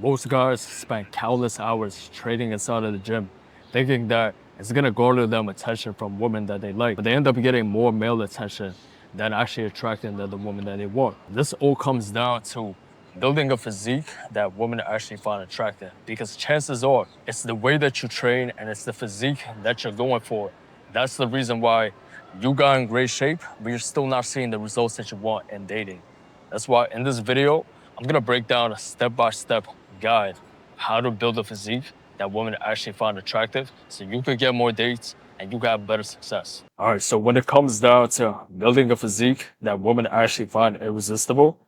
Most guys spend countless hours training inside of the gym, thinking that it's gonna garner them attention from women that they like, but they end up getting more male attention than actually attracting the woman that they want. This all comes down to building a physique that women actually find attractive, because chances are it's the way that you train and it's the physique that you're going for. That's the reason why you got in great shape, but you're still not seeing the results that you want in dating. That's why in this video, I'm gonna break down a step-by-step guide how to build a physique that women actually find attractive so you could get more dates and you could have better success. All right, so when it comes down to building a physique that women actually find irresistible,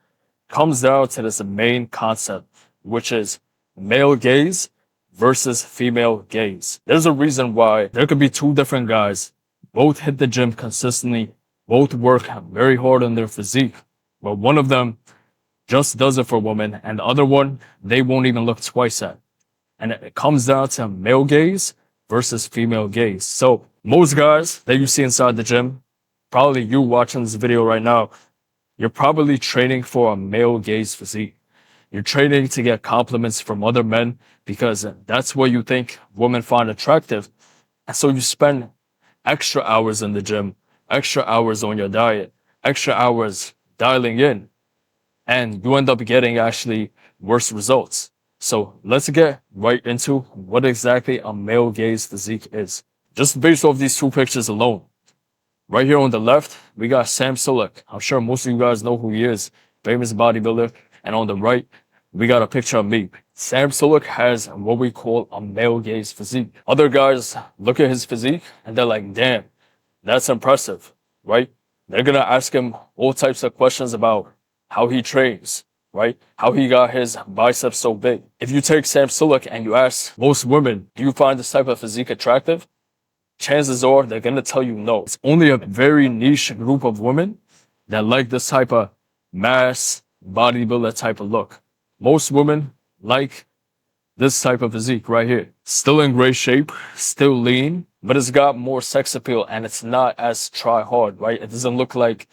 comes down to this main concept, which is male gaze versus female gaze. There's a reason why there could be two different guys, both hit the gym consistently, both work very hard on their physique, but one of them just does it for women, and the other one, they won't even look twice at. And it comes down to male gaze versus female gaze. So most guys that you see inside the gym, probably you watching this video right now, you're probably training for a male gaze physique. You're training to get compliments from other men because that's what you think women find attractive. And so you spend extra hours in the gym, extra hours on your diet, extra hours dialing in, and you end up getting actually worse results. So let's get right into what exactly a male gaze physique is. Just based off these two pictures alone. Right here on the left, we got Sam Sulek. I'm sure most of you guys know who he is, famous bodybuilder. And on the right, we got a picture of me. Sam Sulek has what we call a male gaze physique. Other guys look at his physique and they're like, damn, that's impressive, right? They're gonna ask him all types of questions about how he trains, right? How he got his biceps so big. If you take Sam Sulek and you ask most women, do you find this type of physique attractive? Chances are they're gonna tell you no. It's only a very niche group of women that like this type of mass bodybuilder type of look. Most women like this type of physique right here. Still in great shape, still lean, but it's got more sex appeal and it's not as try hard, right? It doesn't look like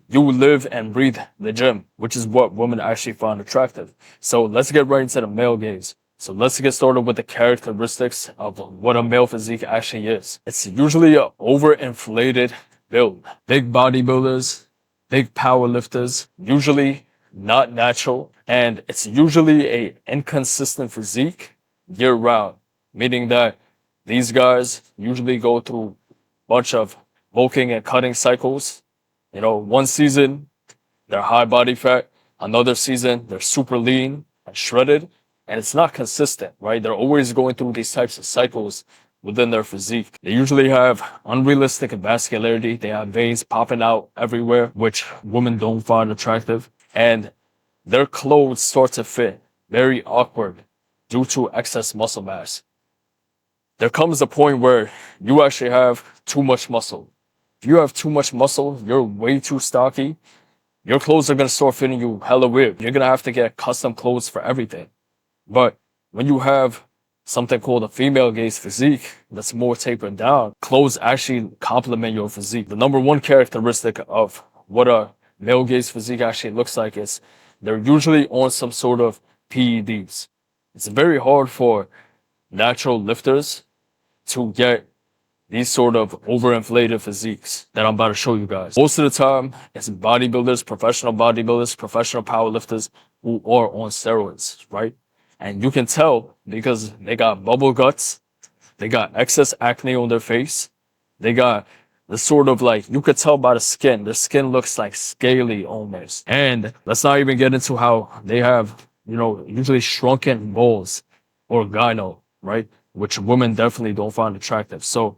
you live and breathe the gym, which is what women actually find attractive. So let's get right into the male gaze. So let's get started with the characteristics of what a male physique actually is. It's usually an overinflated build. Big bodybuilders, big power lifters, usually not natural, and it's usually a inconsistent physique year round, meaning that these guys usually go through a bunch of bulking and cutting cycles. You know, one season, they're high body fat. Another season, they're super lean and shredded. And it's not consistent, right? They're always going through these types of cycles within their physique. They usually have unrealistic vascularity. They have veins popping out everywhere, which women don't find attractive. And their clothes start to fit very awkward due to excess muscle mass. There comes a point where you actually have too much muscle. If you have too much muscle, you're way too stocky, your clothes are going to start fitting you hella weird. You're going to have to get custom clothes for everything. But when you have something called a female gaze physique that's more tapered down, clothes actually complement your physique. The number one characteristic of what a male gaze physique actually looks like is they're usually on some sort of PEDs. It's very hard for natural lifters to get these sort of overinflated physiques that I'm about to show you guys. Most of the time, it's bodybuilders, professional powerlifters who are on steroids, right? And you can tell because they got bubble guts, they got excess acne on their face, they got the sort of like, you could tell by the skin, their skin looks like scaly almost. And let's not even get into how they have, you know, usually shrunken balls or gyno, right? Which women definitely don't find attractive. So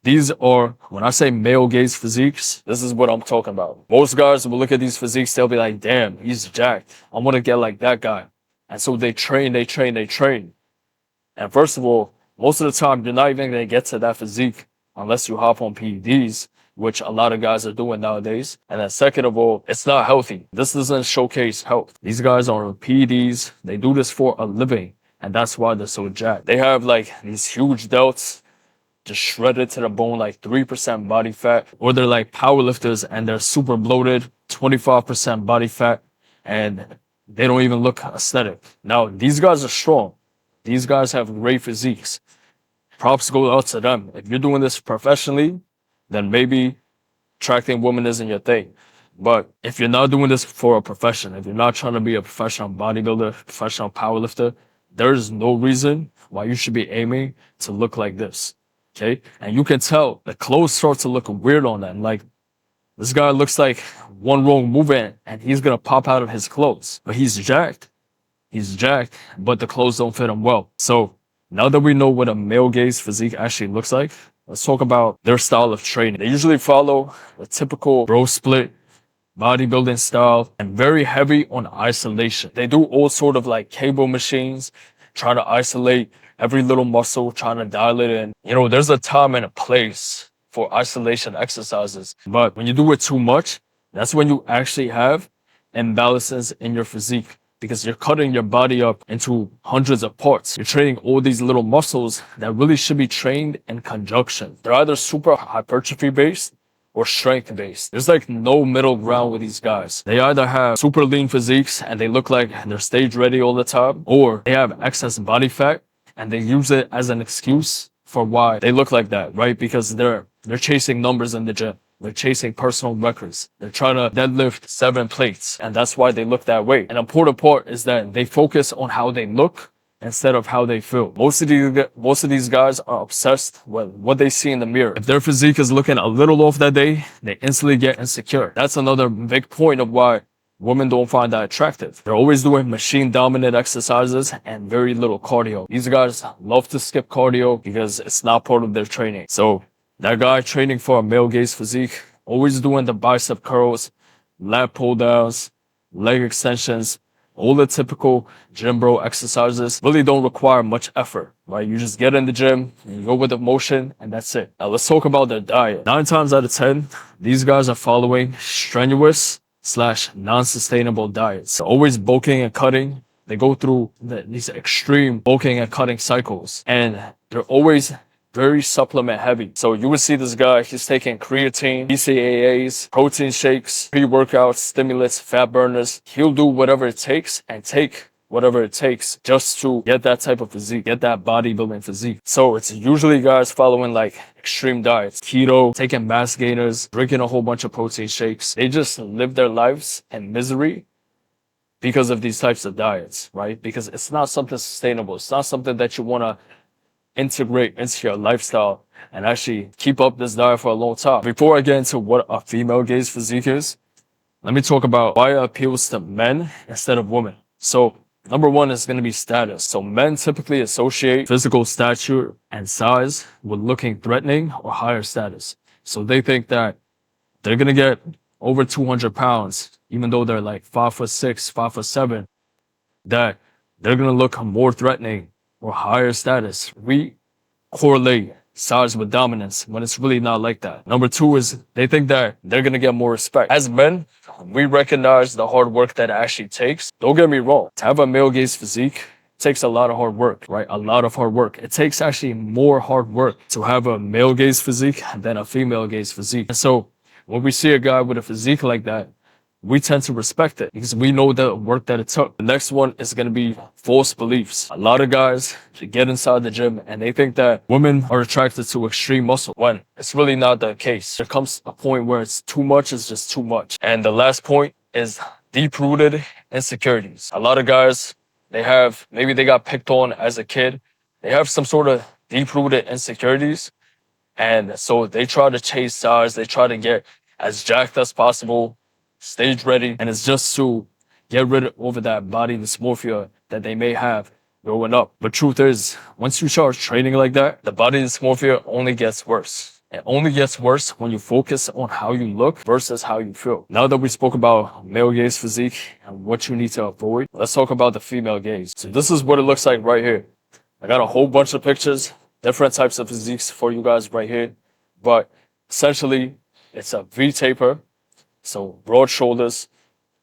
these are, when I say male gaze physiques, this is what I'm talking about. Most guys will look at these physiques, they'll be like, damn, he's jacked. I want to get like that guy. And so they train. And first of all, most of the time, you're not even going to get to that physique unless you hop on PEDs, which a lot of guys are doing nowadays. And then second of all, it's not healthy. This doesn't showcase health. These guys are on PEDs. They do this for a living. And that's why they're so jacked. They have like these huge delts, just shredded to the bone, like 3% body fat, or they're like powerlifters and they're super bloated, 25% body fat, and they don't even look aesthetic. Now, these guys are strong. These guys have great physiques. Props go out to them. If you're doing this professionally, then maybe attracting women isn't your thing. But if you're not doing this for a profession, if you're not trying to be a professional bodybuilder, professional powerlifter, there's no reason why you should be aiming to look like this. Okay? And you can tell the clothes start to look weird on them. Like, this guy looks like one wrong movement and he's gonna pop out of his clothes. But he's jacked. He's jacked, but the clothes don't fit him well. So now that we know what a male gaze physique actually looks like, let's talk about their style of training. They usually follow the typical bro split bodybuilding style and very heavy on isolation. They do all sort of like cable machines, trying to isolate every little muscle, trying to dial it in. You know, there's a time and a place for isolation exercises. But when you do it too much, that's when you actually have imbalances in your physique, because you're cutting your body up into hundreds of parts. You're training all these little muscles that really should be trained in conjunction. They're either super hypertrophy based or strength based. There's like no middle ground with these guys. They either have super lean physiques and they look like they're stage ready all the time, or they have excess body fat and they use it as an excuse for why they look like that, right? Because they're chasing numbers in the gym. They're chasing personal records. They're trying to deadlift 7 plates, and that's why they look that way. An important part is that they focus on how they look instead of how they feel. Most of these guys are obsessed with what they see in the mirror. If their physique is looking a little off that day, they instantly get insecure. That's another big point of why women don't find that attractive. They're always doing machine dominant exercises and very little cardio. These guys love to skip cardio because it's not part of their training. So that guy training for a male gaze physique, always doing the bicep curls, lat pull downs, leg extensions, all the typical gym bro exercises really don't require much effort, right? You just get in the gym, and you go with the motion, and that's it. Now let's talk about their diet. 9 times out of 10, these guys are following strenuous / non-sustainable diets. They're always bulking and cutting. They go through these extreme bulking and cutting cycles, and they're always very supplement heavy. So you would see this guy, he's taking creatine, BCAAs, protein shakes, pre-workouts, stimulants, fat burners. He'll do whatever it takes and take whatever it takes just to get that type of physique, get that bodybuilding physique. So it's usually guys following like extreme diets, keto, taking mass gainers, drinking a whole bunch of protein shakes. They just live their lives in misery because of these types of diets, right? Because it's not something sustainable. It's not something that you want to integrate into your lifestyle and actually keep up this diet for a long time. Before I get into what a female gaze physique is, let me talk about why it appeals to men instead of women. So number one is going to be status. So men typically associate physical stature and size with looking threatening or higher status. So they think that they're going to get over 200 pounds, even though they're like 5'6", 5'7", that they're going to look more threatening or higher status. We correlate size with dominance when it's really not like that. Number two is they think that they're going to get more respect. As men, we recognize the hard work that it actually takes. Don't get me wrong. To have a male gaze physique takes a lot of hard work, right? A lot of hard work. It takes actually more hard work to have a male gaze physique than a female gaze physique. And so when we see a guy with a physique like that, we tend to respect it because we know the work that it took. The next one is going to be false beliefs. A lot of guys get inside the gym and they think that women are attracted to extreme muscle when it's really not the case. There comes a point where it's too much, it's just too much. And the last point is deep-rooted insecurities. A lot of guys, maybe they got picked on as a kid. They have some sort of deep-rooted insecurities. And so they try to chase size. They try to get as jacked as possible, stage ready, and it's just to get rid of that body dysmorphia that they may have growing up. But truth is, once you start training like that, the body dysmorphia only gets worse. It only gets worse when you focus on how you look versus how you feel. Now that we spoke about male gaze physique and what you need to avoid, let's talk about the female gaze. So this is what it looks like right here. I got a whole bunch of pictures, different types of physiques for you guys right here. But essentially, it's a V-taper. So broad shoulders,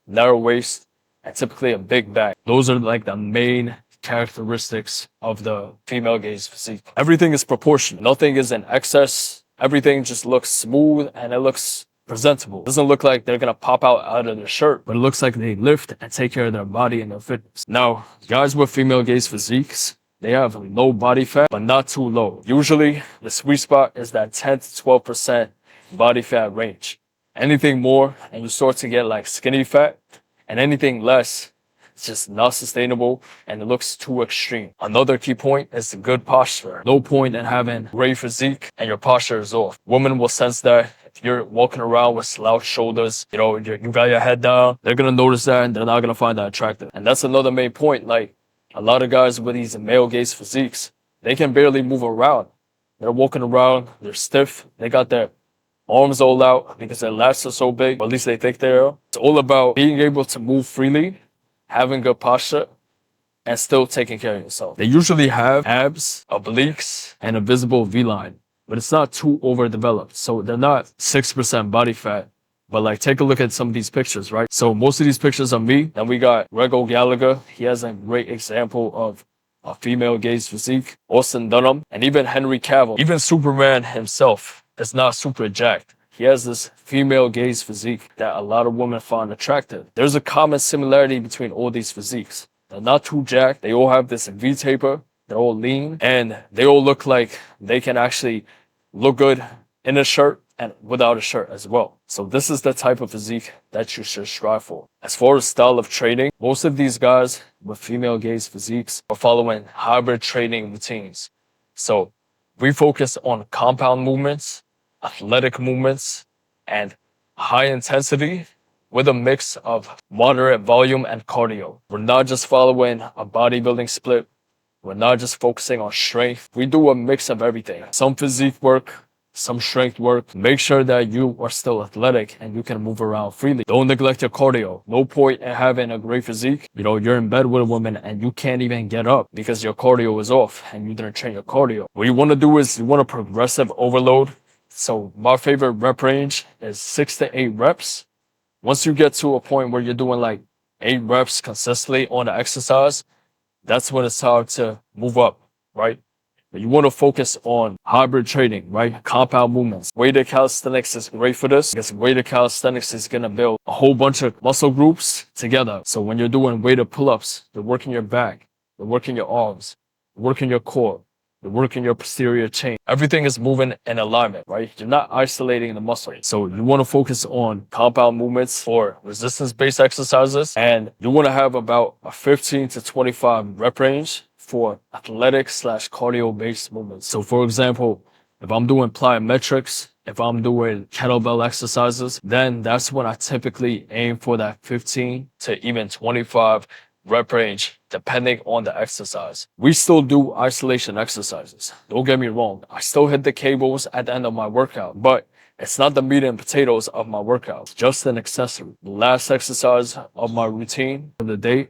narrow waist, and typically a big back. Those are like the main characteristics of the female gaze physique. Everything is proportional. Nothing is in excess. Everything just looks smooth and it looks presentable. It doesn't look like they're gonna pop out of their shirt, but it looks like they lift and take care of their body and their fitness. Now, guys with female gaze physiques, they have low body fat, but not too low. Usually, the sweet spot is that 10 to 12% body fat range. Anything more, and you start to get like skinny fat, and anything less, it's just not sustainable and it looks too extreme. Another key point is the good posture. No point in having great physique and your posture is off. Women will sense that if you're walking around with slouched shoulders, you know, you got your head down, they're gonna notice that and they're not gonna find that attractive. And that's another main point. Like, a lot of guys with these male gaze physiques, they can barely move around. They're walking around, they're stiff, they got their arms all out because their lats are so big, or at least they think they are. It's all about being able to move freely, having good posture, and still taking care of yourself. They usually have abs, obliques, and a visible V-line, but it's not too overdeveloped. So they're not 6% body fat. But like, take a look at some of these pictures, right? So most of these pictures are me. Then we got Rego Gallagher. He has a great example of a female gaze physique. Austin Dunham, and even Henry Cavill. Even Superman himself is not super jacked. He has this female gaze physique that a lot of women find attractive. There's a common similarity between all these physiques. They're not too jacked. They all have this V-taper. They're all lean. And they all look like they can actually look good in a shirt and without a shirt as well. So this is the type of physique that you should strive for. As far as style of training, most of these guys with female gaze physiques are following hybrid training routines. So we focus on compound movements, athletic movements, and high intensity with a mix of moderate volume and cardio. We're not just following a bodybuilding split. We're not just focusing on strength. We do a mix of everything. Some physique work, some strength work. Make sure that you are still athletic and you can move around freely. Don't neglect your cardio. No point in having a great physique. You know, you're in bed with a woman and you can't even get up because your cardio is off and you didn't train your cardio. What you want to do is you want a progressive overload. So my favorite rep range is 6 to 8 reps. Once you get to a point where you're doing like 8 reps consistently on the exercise, that's when it's time to move up, right? But you want to focus on hybrid training, right? Compound movements. Weighted calisthenics is great for this because weighted calisthenics is going to build a whole bunch of muscle groups together. So when you're doing weighted pull-ups, you're working your back, you're working your arms, you're working your core, you're working your posterior chain. Everything is moving in alignment, right? You're not isolating the muscle. So you want to focus on compound movements for resistance-based exercises. And you want to have about a 15 to 25 rep range for athletic/cardio-based movements. So for example, if I'm doing plyometrics, if I'm doing kettlebell exercises, then that's when I typically aim for that 15 to even 25 rep range, depending on the exercise. We still do isolation exercises. Don't get me wrong. I still hit the cables at the end of my workout, but it's not the meat and potatoes of my workout. It's just an accessory. The last exercise of my routine for the day,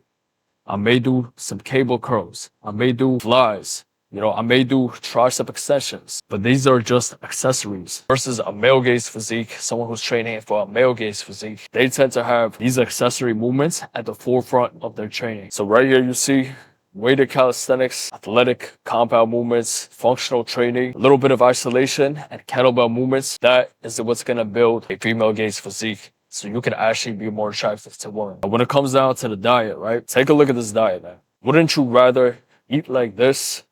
I may do some cable curls. I may do flies. You know, I may do tricep extensions, but these are just accessories. Versus a male gaze physique, someone who's training for a male gaze physique, they tend to have these accessory movements at the forefront of their training. So right here you see weighted calisthenics, athletic compound movements, functional training, a little bit of isolation, and kettlebell movements. That is what's gonna build a female gaze physique, so you can actually be more attractive to women. But when it comes down to the diet, right? Take a look at this diet, man. Wouldn't you rather eat like this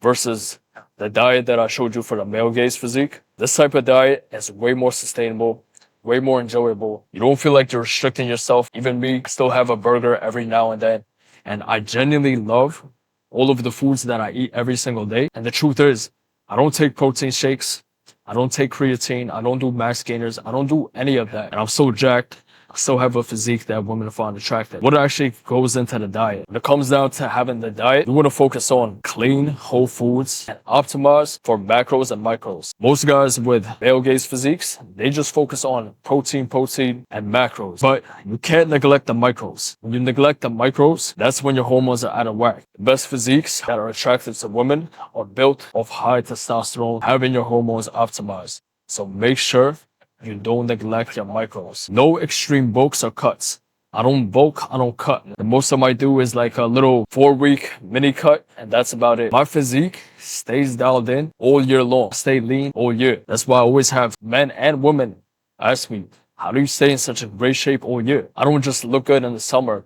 versus the diet that I showed you for the male gaze physique? This type of diet is way more sustainable, way more enjoyable. You don't feel like you're restricting yourself. Even me, I still have a burger every now and then. And I genuinely love all of the foods that I eat every single day. And the truth is, I don't take protein shakes. I don't take creatine. I don't do max gainers. I don't do any of that. And I'm so jacked. I still have a physique that women find attractive. What actually goes into the diet? When it comes down to having the diet, you want to focus on clean, whole foods and optimize for macros and micros. Most guys with male gaze physiques, they just focus on protein, and macros. But you can't neglect the micros. When you neglect the micros, that's when your hormones are out of whack. The best physiques that are attractive to women are built of high testosterone, having your hormones optimized. So make sure you don't neglect your micros. No extreme bulks or cuts. I don't bulk, I don't cut. The most I might do is like a little 4-week mini cut, and that's about it. My physique stays dialed in all year long. Stay lean all year. That's why I always have men and women ask me, how do you stay in such a great shape all year? I don't just look good in the summer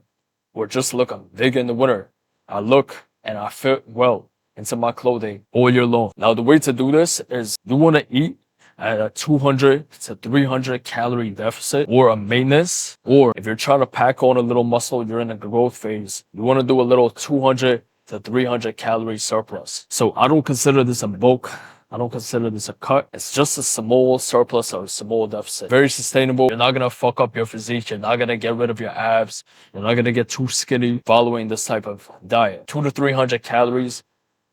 or just look big in the winter. I look and I fit well into my clothing all year long. Now, the way to do this is you want to eat at a 200 to 300 calorie deficit or a maintenance, or if you're trying to pack on a little muscle, you're in a growth phase, you want to do a little 200 to 300 calorie surplus. So I don't consider this a bulk. I don't consider this a cut. It's just a small surplus or a small deficit. Very sustainable. You're not going to fuck up your physique. You're not going to get rid of your abs. You're not going to get too skinny following this type of diet. 200 to 300 calories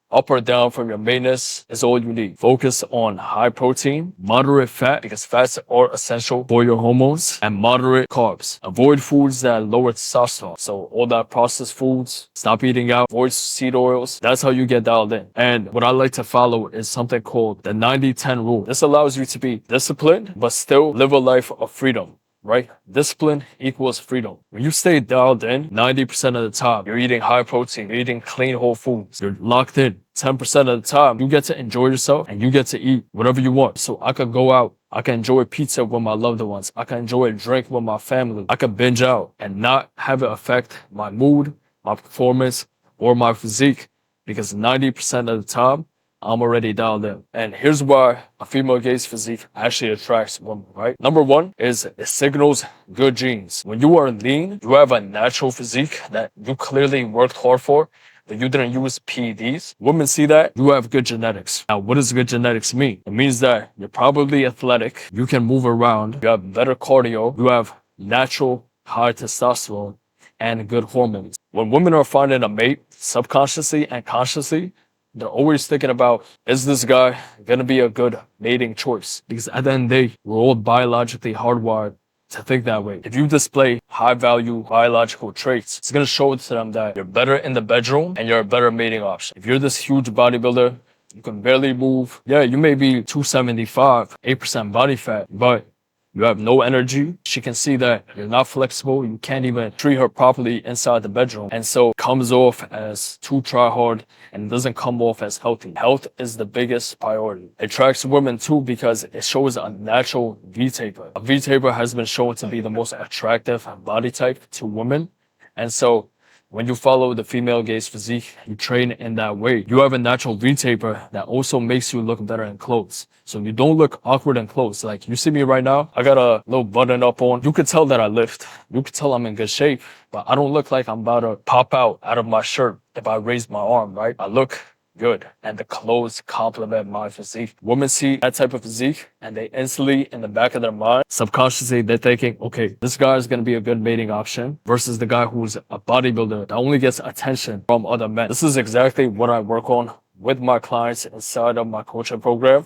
up or down from your maintenance is all you need. Focus on high protein, moderate fat, because fats are essential for your hormones, and moderate carbs. Avoid foods that lower testosterone. So all that processed foods, stop eating out, avoid seed oils. That's how you get dialed in. And what I like to follow is something called the 90-10 rule. This allows you to be disciplined, but still live a life of freedom. Right? Discipline equals freedom. When you stay dialed in, 90% of the time, you're eating high protein, you're eating clean whole foods, you're locked in. 10% of the time, you get to enjoy yourself and you get to eat whatever you want. So I could go out, I can enjoy pizza with my loved ones, I can enjoy a drink with my family, I could binge out and not have it affect my mood, my performance, or my physique, because 90% of the time, I'm already dialed in. And here's why a female gaze physique actually attracts women, right? Number one is it signals good genes. When you are lean, you have a natural physique that you clearly worked hard for, but you didn't use PEDs. Women see that, you have good genetics. Now, what does good genetics mean? It means that you're probably athletic, you can move around, you have better cardio, you have natural high testosterone, and good hormones. When women are finding a mate, subconsciously and consciously, they're always thinking about, is this guy going to be a good mating choice? Because at the end of the day, we're all biologically hardwired to think that way. If you display high value biological traits, it's going to show to them that you're better in the bedroom and you're a better mating option. If you're this huge bodybuilder, you can barely move. Yeah, you may be 275, 8% body fat, but you have no energy. She can see that you're not flexible. You can't even treat her properly inside the bedroom. And so it comes off as too try hard and doesn't come off as healthy. Health is the biggest priority. It attracts women too because it shows a natural V-taper. A V-taper has been shown to be the most attractive body type to women. And so when you follow the female gaze physique, you train in that way. You have a natural V-taper that also makes you look better in clothes. So you don't look awkward in clothes. Like you see me right now, I got a little button up on. You could tell that I lift. You could tell I'm in good shape, but I don't look like I'm about to pop out of my shirt if I raise my arm, right? I look good, and the clothes complement my physique. Women see that type of physique and they instantly, in the back of their mind, subconsciously, they're thinking, okay, this guy is going to be a good mating option versus the guy who's a bodybuilder that only gets attention from other men. This is exactly what I work on with my clients inside of my coaching program.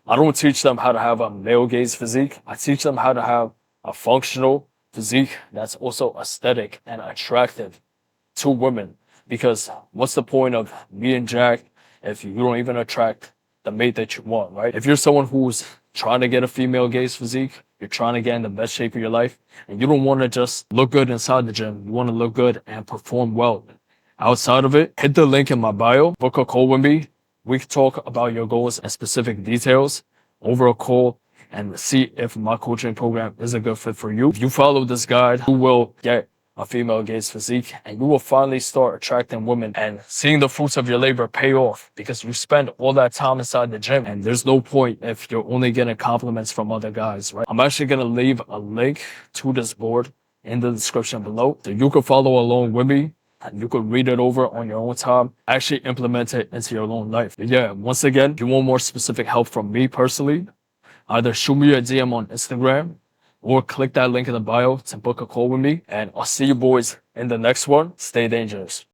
I don't teach them how to have a male gaze physique. I teach them how to have a functional physique that's also aesthetic and attractive to women. Because what's the point of being jacked if you don't even attract the mate that you want, right? If you're someone who's trying to get a female gaze physique, you're trying to get in the best shape of your life, and you don't want to just look good inside the gym. You want to look good and perform well outside of it. Hit the link in my bio, book a call with me. We can talk about your goals and specific details over a call and see if my coaching program is a good fit for you. If you follow this guide, you will get a female gaze physique, and you will finally start attracting women and seeing the fruits of your labor pay off, because you spend all that time inside the gym and there's no point if you're only getting compliments from other guys, right? I'm actually going to leave a link to this board in the description below so you can follow along with me and you could read it over on your own time, actually implement it into your own life. But yeah, once again, if you want more specific help from me personally, either shoot me a DM on Instagram or click that link in the bio to book a call with me. And I'll see you boys in the next one. Stay dangerous.